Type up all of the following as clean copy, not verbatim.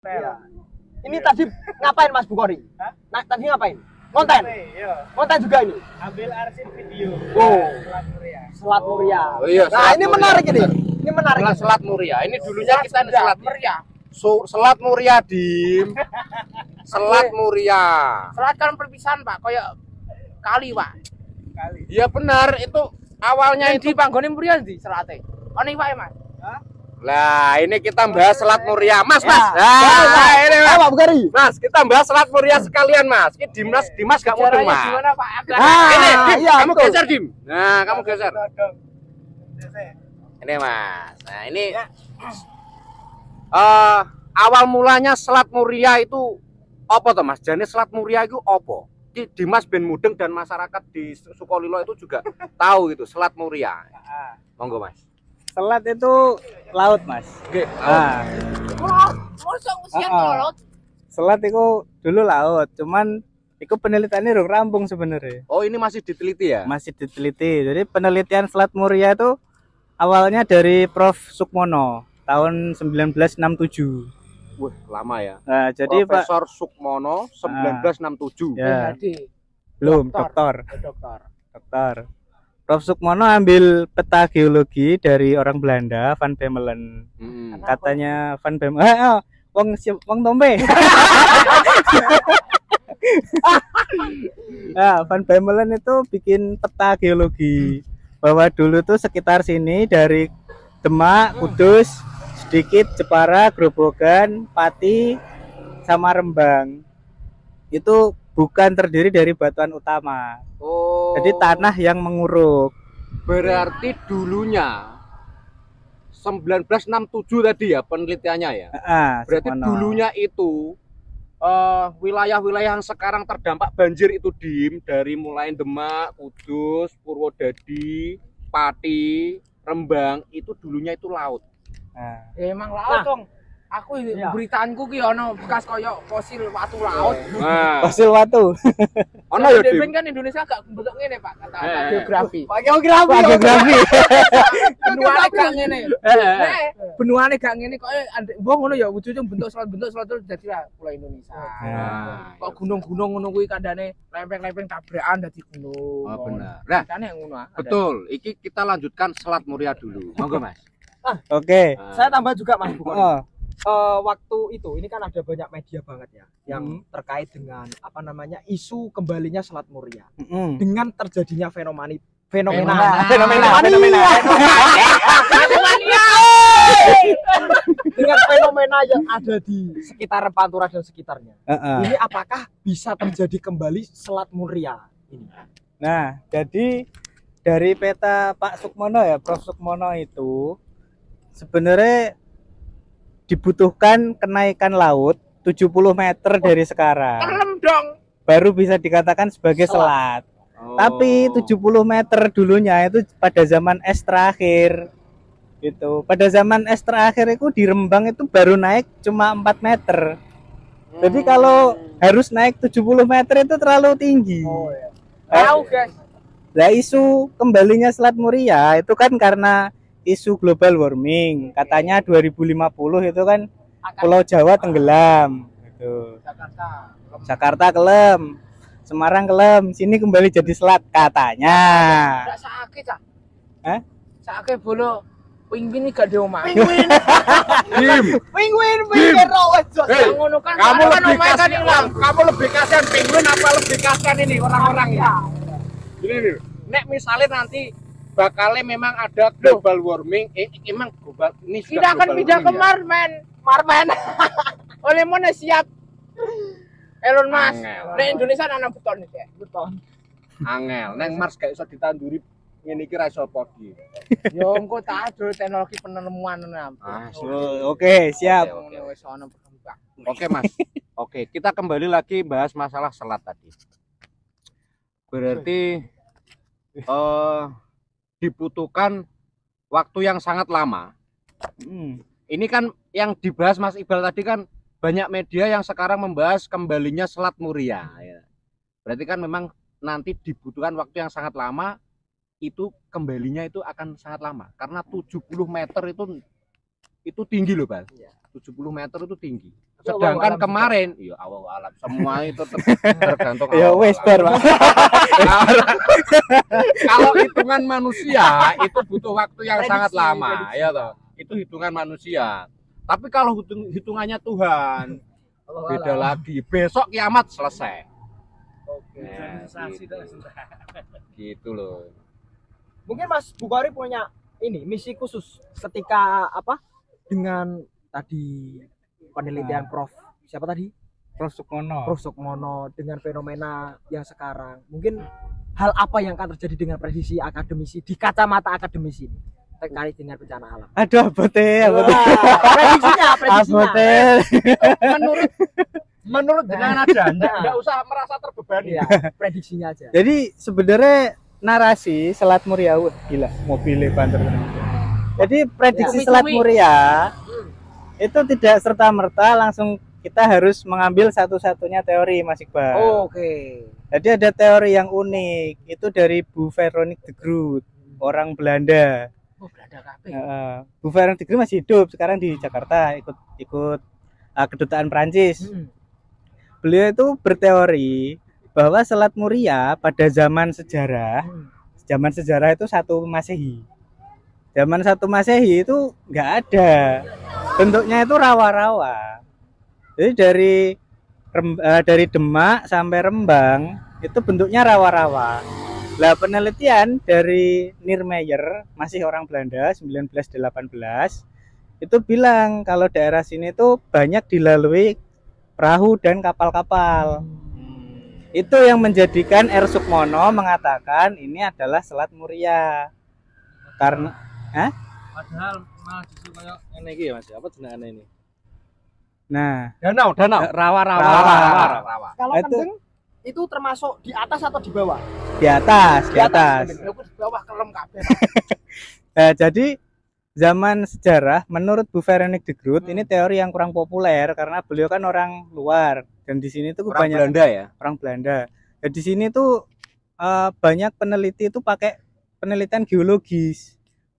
Iya. Ini tadi ngapain Mas Bukhari? Nah, tadi ngapain? Konten? Konten juga ini? Ambil arsip video. Oh. Selat Muria. Selat Muria. Oh iya, Nah, Selat ini Muria. menarik ini. Ini menarik. Selat Muria. Ini dulunya kita Selat Muria. Selat Muria, Dim. Selat Muria. Selat kan perpisahan, Pak, kayak kali, Pak. Kali. Iya benar, itu awalnya Yang di panggone Muria di selate. Ono Pak, Mas. Lah, ini kita bahas Selat Muria, Mas, Ya. Mas. Nah, ini Mas. Pak Bukhari. Mas, kita bahas Selat Muria sekalian, Mas. Ini Dimas gak mudeng, Caranya Mas. gimana, Pak? Ah, Ini, Dim, iya, kamu betul. geser, Dim. Nah, kamu geser. Ini, Mas. Nah, ini awal mulanya Selat Muria itu apa toh, Mas? Jadi Selat Muria itu apa? Dimas ben mudeng dan masyarakat di Sukolilo itu juga tahu gitu Selat Muria. Monggo, Mas. Selat itu laut, Mas. Oke. Nah, Mosok usian Ah, ah. laut. selat itu dulu laut, cuman itu penelitiannya udah rampung sebenarnya. Oh, ini masih diteliti ya? Masih diteliti. Jadi penelitian Selat Muria itu awalnya dari Prof Sukmono tahun 1967. Wah, lama ya. Nah, jadi Pak Profesor Sukmono 1967. ya, PhD. belum Doktor. doktor. Dokter. Prof Sukmono ambil peta geologi dari orang Belanda, Van Bemmelen. Mm-mm. Katanya Van Bemmelen, wong Tombe. Nah, Van Bemmelen itu bikin peta geologi bahwa dulu tuh sekitar sini dari Demak, Kudus, sedikit Jepara, Grobogan, Pati, sama Rembang. Itu bukan terdiri dari batuan utama. Oh. Jadi tanah yang menguruk. Berarti dulunya 1967 tadi ya penelitiannya ya. Berarti Sukmono. dulunya itu wilayah-wilayah yang sekarang terdampak banjir itu dari mulai Demak, Kudus, Purwodadi, Pati, Rembang itu dulunya itu laut. Nah, Ya emang laut Nah. dong. Aku Iya. beritaanku ki ono bekas koyo fosil watu laut. Nah, fosil watu. ono ya Dim. kan Indonesia gak bentuk ngene, Pak, kata geografi. Pak geografi. Pak geografi. Benuane gak ngene. Eh. Benuane gak ngene kok mbok ngono ya wujudnya bentuk selat terus dadi pulau Indonesia. Nah, Kok gunung-gunung ngono kuwi kandhane lempeng-lempeng tabrakan dadi gunung. oh, benar. Nah, Kandhane ngono. betul. Iki kita lanjutkan Selat Muria dulu. Monggo, Mas. Oke. Nah, Saya tambah juga Mas Bukhari. Oh, Waktu itu ini kan ada banyak media banget ya yang terkait dengan apa namanya isu kembalinya Selat Muria mm-mm. dengan terjadinya fenomena dengan fenomena yang ada di sekitar Pantura dan sekitarnya. Heeh. Ini apakah bisa terjadi kembali Selat Muria ini? Nah, jadi dari peta Pak Sukmono ya, Prof Sukmono itu sebenarnya dibutuhkan kenaikan laut 70 meter dari sekarang. Kelem dong. Baru bisa dikatakan sebagai selat. oh. Tapi 70 meter dulunya itu pada zaman es terakhir. Gitu. Pada zaman es terakhir itu di Rembang itu baru naik cuma 4 meter. Jadi kalau harus naik 70 meter itu terlalu tinggi. Oh ya. Tahu, guys. Lah isu kembalinya Selat Muria itu kan karena isu global warming. Katanya 2050 itu kan Pulau Jawa tenggelam gitu. Jakarta kelem, Semarang kelem, sini kembali jadi selat katanya. Enggak sakit, Cak. Hah? Sakit bolo. Pingvin iki gak di omah. Penguin, Dim. penguin, Hei, Ngono kan. kamu kan lebih omahe kan kasihan, ilang. kamu lebih kasihan penguin apa lebih kasihan ini orang-orang ya? Gini nih, nek misalnya nanti bakalnya memang ada global warming, emang global ini sudah Kita akan global pindah ke warming ya? Marmen. Oleh mana siap? Elon Musk. Angel. Nek Indonesia nanam beton iki. betul. Angel, neng Mars gak iso ditanduri ngene iki ra iso podi. Yo engko tak ada teknologi penemuan nanam. Ah, Oke, siap. Oke. Wis ana berkembang. Oke Mas, oke kita kembali lagi bahas masalah selat tadi. Berarti dibutuhkan waktu yang sangat lama. Ini kan yang dibahas Mas Iqbal tadi kan banyak media yang sekarang membahas kembalinya Selat Muria. Ya. Berarti kan memang nanti dibutuhkan waktu yang sangat lama, itu kembalinya itu akan sangat lama karena 70 meter itu tinggi loh Bang. 70 meter itu tinggi. Sedangkan alam kemarin ya Allah alam semua itu tergantung Ya Allah wes alam. bar, Pak. Kalau hitungan manusia itu butuh waktu yang Prediksi, sangat lama prediksi. ya toh. Itu hitungan manusia. Tapi kalau hitungannya Tuhan beda lagi. Besok kiamat selesai. Oke. Nah, gitu loh. Mungkin Mas Bukhari punya ini misi khusus ketika apa dengan tadi penelitian Prof siapa tadi? Prof Sukmono. Prof Sukmono dengan fenomena yang sekarang. Mungkin hal apa yang akan terjadi dengan prediksi akademisi di kacamata akademisi ini terkait dengan bencana alam? Aduh, abote. Prediksinya. Abote. Menurut dengan aja, enggak usah merasa terbebani. Iya, prediksinya aja. Jadi sebenarnya narasi Selat Muria, gila, mobilnya banter. Jadi prediksi Ya. Selat Muria itu tidak serta-merta langsung kita harus mengambil satu-satunya teori, Mas Iqbal. Oke. Jadi ada teori yang unik, itu dari Bu Veronique de Groot, orang Belanda. Oh, Belanda kabeh. Bu Veronique de Groot masih hidup sekarang di Jakarta, ikut kedutaan Prancis. Beliau itu berteori bahwa Selat Muria pada zaman sejarah itu 1 Masehi. Zaman 1 Masehi itu nggak ada, bentuknya itu rawa-rawa. Jadi dari Demak sampai Rembang itu bentuknya rawa-rawa. Lah penelitian dari Niemeyer, masih orang Belanda, 1918 itu bilang kalau daerah sini tuh banyak dilalui perahu dan kapal-kapal. Itu yang menjadikan R. Sukmono mengatakan ini adalah Selat Muria. Karena Padahal malah justru kayak Ini iki Mas, apa jenengane ini? nah, Danau. rawa. Kalau Itu- kendeng itu termasuk di atas atau di bawah? di atas. aku di bawah kelem kabeh. Nah, jadi zaman sejarah menurut Bu Veronique de Groot ini teori yang kurang populer karena beliau kan orang luar dan di sini tuh Orang banyak Belanda ya. orang Belanda. Dan di sini tuh banyak peneliti itu pakai penelitian geologis.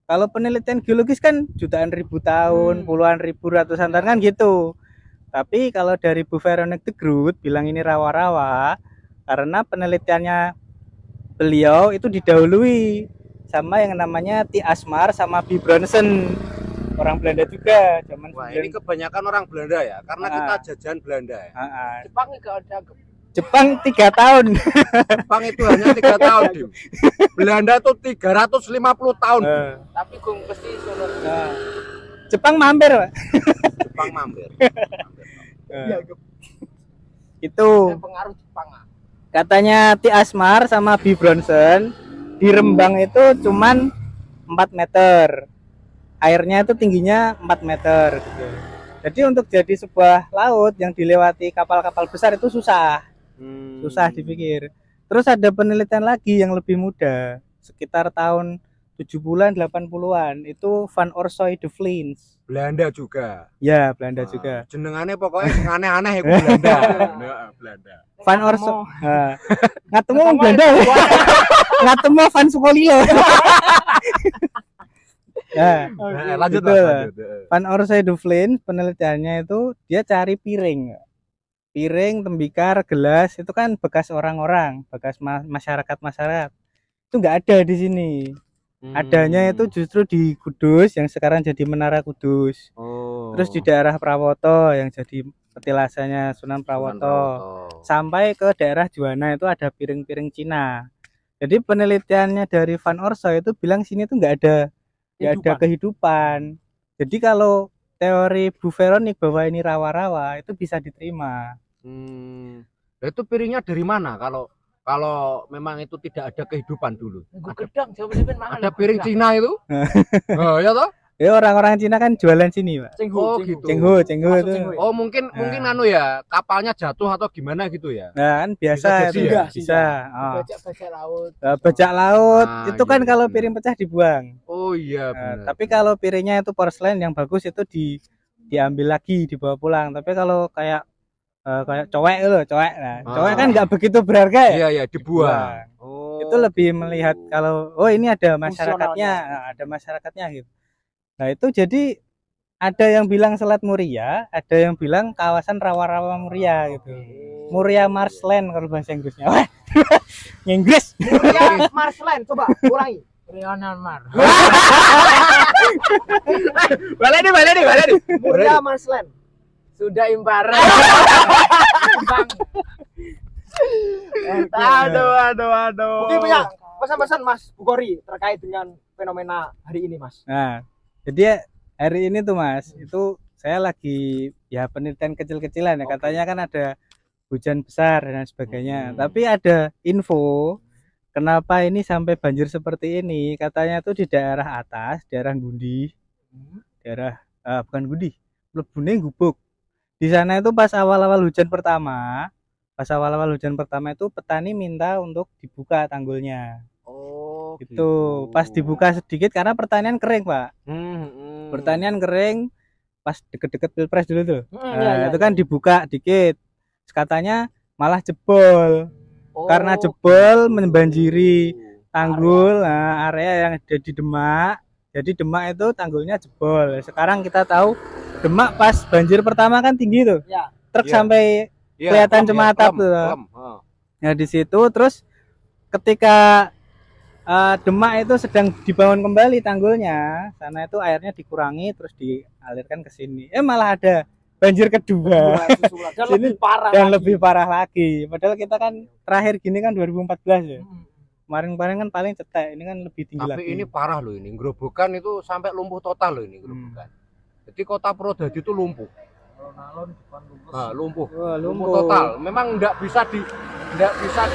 Kalau penelitian geologis kan jutaan ribu tahun, puluhan ribu, ratusan tahun kan gitu. Tapi kalau dari Bu Veronique de Groot bilang ini rawa-rawa karena penelitiannya beliau itu didahului sama yang namanya T. Asmar sama B. Bronson, orang Belanda juga zaman Wah, ini kebanyakan orang Belanda ya, karena kita jajan Belanda ya. Jepang enggak ada. Jepang 3 tahun. Jepang itu hanya 3 tahun, Dim. Belanda tuh 350 tahun. Tapi gung pasti sono. Jepang mampir, Pak. Jepang mampir. Itu Pengaruh Jepang. katanya T. Asmar sama B. Bronson di Rembang itu cuman 4 meter. Airnya itu tingginya 4 meter gitu. Jadi untuk jadi sebuah laut yang dilewati kapal-kapal besar itu susah. Susah dipikir. Terus ada penelitian lagi yang lebih muda, sekitar tahun 70-an 80-an, itu Van Orsoy de Vlins. Belanda juga. Ya, Belanda juga. Jenengannya pokoknya sing aneh-aneh itu Belanda. Belanda. Van Orsoy. Ngatemu wong Belanda. Ngatemu Van Sukolilo. Lanjut. Van Orsoy de Vlins penelitiannya itu dia cari piring, tembikar, gelas itu kan bekas orang-orang, bekas masyarakat itu nggak ada di sini. Adanya itu justru di Kudus yang sekarang jadi Menara Kudus. Terus di daerah Prawoto yang jadi petilasannya Sunan Prawoto. Sampai ke daerah Juwana itu ada piring-piring Cina. Jadi penelitiannya dari Van Orsoy itu bilang sini tuh nggak ada kehidupan. Jadi kalau teori Bu Veronique bahwa ini rawa-rawa itu bisa diterima. Itu piringnya dari mana kalau memang itu tidak ada kehidupan dulu? Gedang jawabannya mahal. Ada piring Cina itu? Oh, ya toh? Ya orang-orang Cina kan jualan sini, Pak. Cengho itu. Oh, mungkin anu ya, kapalnya jatuh atau gimana gitu ya. Nah, kan biasa itu ya. Bisa. Bajak laut. Bajak laut Nah, itu kan iya, kalau bener. piring pecah dibuang. Oh iya benar. Tapi kalau piringnya itu porselen yang bagus itu diambil lagi dibawa pulang. Tapi kalau kayak cowek loh, cowek. Nah, cowek kan nggak begitu berharga ya. Iya, dibuang. Oh. Itu lebih melihat kalau ini ada masyarakatnya, ada masyarakatnya gitu. Nah, itu jadi ada yang bilang Selat Muria, ada yang bilang kawasan rawa-rawa Muria gitu. Muria Marsland kalau bahasa Inggrisnya. Wah, Inggris. Muria Marsland, coba ulangi. Lionel Mar. Baleni. Muria Marsland. Sudah impara. Aduh. Mungkin punya pesan-pesan Mas Bukori terkait dengan fenomena hari ini, Mas. Nah, jadi hari ini tuh Mas, itu saya lagi ya penelitian kecil-kecilan ya. Katanya kan ada hujan besar dan sebagainya. Tapi ada info kenapa ini sampai banjir seperti ini. Katanya tuh di daerah atas, daerah Gundi, daerah bukan Gundi, Mlebune Gubuk. Di sana itu pas awal-awal hujan pertama, itu petani minta untuk dibuka tanggulnya. Oh, Itu pas dibuka sedikit karena pertanian kering, Pak. Pertanian kering pas deket-deket Pilpres dulu tuh. Itu kan dibuka dikit. Katanya malah jebol. Karena jebol membanjiri tanggul area yang ada di Demak. Jadi Demak itu tanggulnya jebol. Sekarang kita tahu Demak pas banjir pertama kan tinggi tuh. Ya. Truk sampai kelihatan cuma atap tuh. Nah di situ terus ketika Demak itu sedang dibangun kembali tanggulnya, sana itu airnya dikurangi terus dialirkan ke sini. Malah ada banjir kedua. Dan lebih parah. Lebih parah lagi. Padahal kita kan terakhir gini kan 2014 ya. Kemarin-kemarin kan paling cetek, ini kan lebih tinggi lagi. Tapi ini parah loh ini. Grobogan itu sampai lumpuh total loh ini Grobogan. Jadi kota Purwodadi itu lumpuh. Lumpuh total. Memang nggak bisa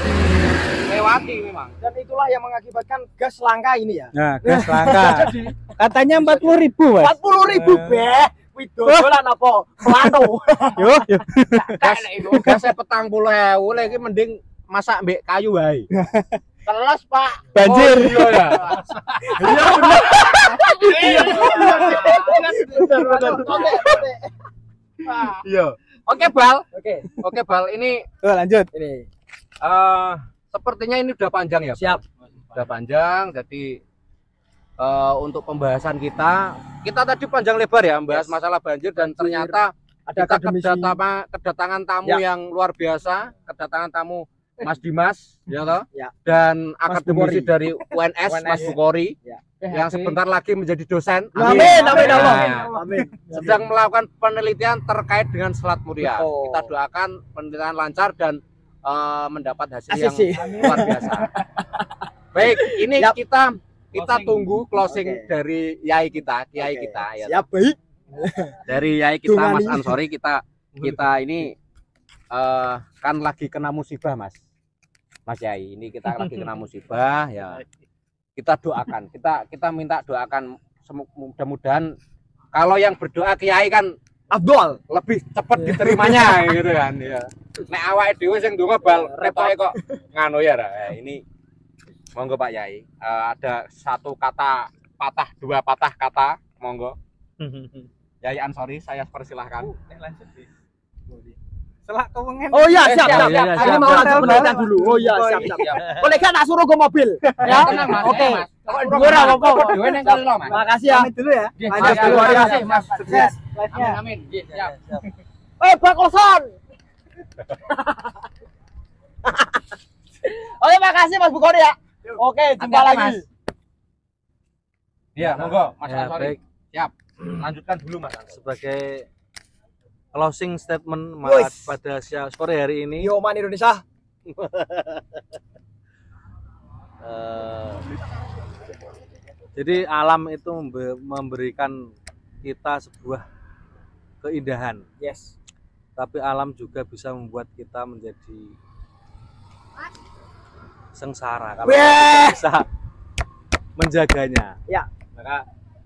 dilewati memang. Dan itulah yang mengakibatkan gas langka ini ya. Nah, gas langka. Katanya 40.000, Mas. 40.000 beh. Widodolan apa? Plano. Yo. Gasnya 40.000 lagi mending masak mbek kayu wae. Telas, Pak. Banjir. Oh, iya ya. Iya. Oke, Bal. Oke, Bal. Ini lanjut. Ini. Sepertinya ini udah panjang ya. Siap. Udah panjang. Jadi untuk pembahasan kita tadi panjang lebar ya membahas masalah banjir dan ternyata Ada kita akademisi. kedatangan tamu yang luar biasa, kedatangan tamu Mas Dimas, ya toh? Ya. Dan Mas akademisi Bukori. dari UNS, Mas Bukori, Ya. yang sebentar lagi menjadi dosen. Amin, amin, Allah. Nah, Amin. sedang melakukan penelitian terkait dengan Selat Muria. Oh. Kita doakan penelitian lancar dan mendapat hasil Asik sih. yang luar biasa. Baik, ini Yap. kita tunggu closing Oke. dari Yai kita, Kiai Oke. kita ya. Siap, baik. Dari Yai kita Dungani. Mas Ansori kita ini kan lagi kena musibah Mas Yai, ini kita lagi kena musibah ya. Kita doakan, kita minta doakan mudah-mudahan kalau yang berdoa Kiai kan Abdul. lebih cepat diterimanya gitu kan ya. Nek awake dhewe sing ndonga bal repotke kok nganu ya ini monggo Pak Yai, ada satu kata dua patah kata, monggo. Yai Ansori, saya persilahkan. Lanjut. Setelah kewengen. Oh iya, siap, Siap, siap. siap, Ini siap, mau siap, langsung siap, penelitian siap. dulu. Oh iya, Oh, siap, iya. siap. Boleh kan tak suruh ke mobil? Ya. Tenang, Mas. Oke. Mas. Dua orang apa? Dua yang kali lo, Mas. Makasih ya. Pamit dulu ya. Lanjut Mas, dulu. terima Ya. kasih, Mas. Sukses. Live-nya. Amin. Siap. Bak kosong. Oke, makasih Mas Bukori ya. Oke, jumpa Hati-hati, lagi. Mas. Iya, monggo Mas Ya, Ansori. baik. Siap. Lanjutkan dulu Mas. Sebagai closing statement Wis. pada sore hari ini, Yo Man Indonesia. jadi alam itu memberikan kita sebuah keindahan, Yes. tapi alam juga bisa membuat kita menjadi sengsara kalau Weh. kita bisa menjaganya. Ya.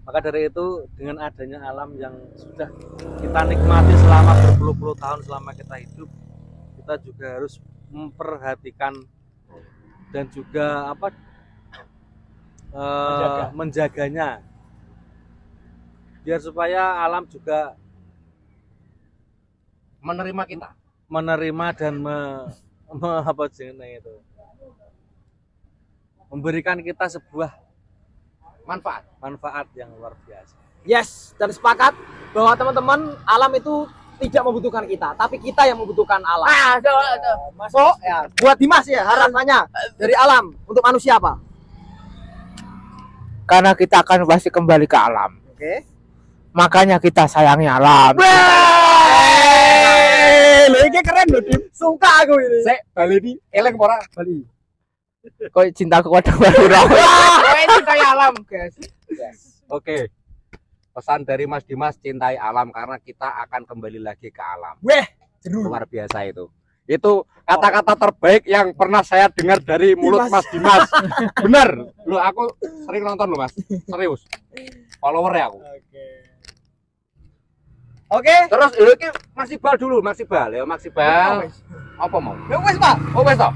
Maka dari itu dengan adanya alam yang sudah kita nikmati selama berpuluh-puluh tahun selama kita hidup, kita juga harus memperhatikan dan juga menjaganya biar supaya alam juga Menerima kita. menerima dan memberikan kita sebuah Manfaat. manfaat yang luar biasa. Yes, dan sepakat bahwa teman-teman alam itu tidak membutuhkan kita, tapi kita yang membutuhkan alam. So, ya, buat Dimas ya harapannya dari alam untuk manusia apa? Karena kita akan pasti kembali ke alam. Oke. Makanya kita sayangi alam. Lho iki keren lho, Dim. Suka aku ini. Sik, bali di eleng ora? Bali. Kok cinta kepada Madura. Wah, ini kayak alam, guys. Oke. Pesan dari Mas Dimas, cintai alam karena kita akan kembali lagi ke alam. Weh, jeru. Luar biasa itu. Itu kata-kata terbaik yang pernah saya dengar dari mulut Mas Dimas. Bener. Loh, aku sering nonton loh, Mas. Serius. Follower ya aku. Oke. Terus lho iki Mas Ibal dulu, Mas Ibal. Ya Mas Ibal. Apa mau? Ya wes, Pak. Oh, wes toh?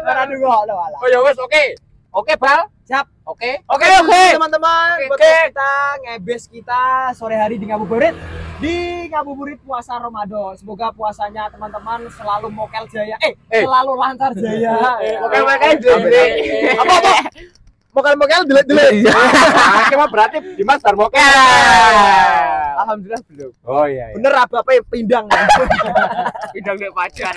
Ora nunggu lho, Oh ya wes, oke. Oke, Bal. Siap. Oke. Oke, teman-teman, buat kita ngebes kita sore hari di Ngabuburit puasa Ramadan. Semoga puasanya teman-teman selalu mokel jaya, selalu lancar jaya. Mokel-mokel jaya. Apa? Mokel-mokel delek-delek. Oke, mah berarti Dimas bar mokel. Alhamdulillah belum. Oh iya. Bener apa pindang. Pindang dek pacar.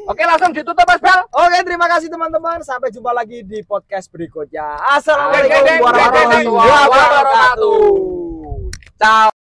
Oke, langsung ditutup Mas Bal. Oke, terima kasih teman-teman. Sampai jumpa lagi di podcast berikutnya. Assalamualaikum Warahmatullahi warahmatullahi wabarakatuh. Ciao.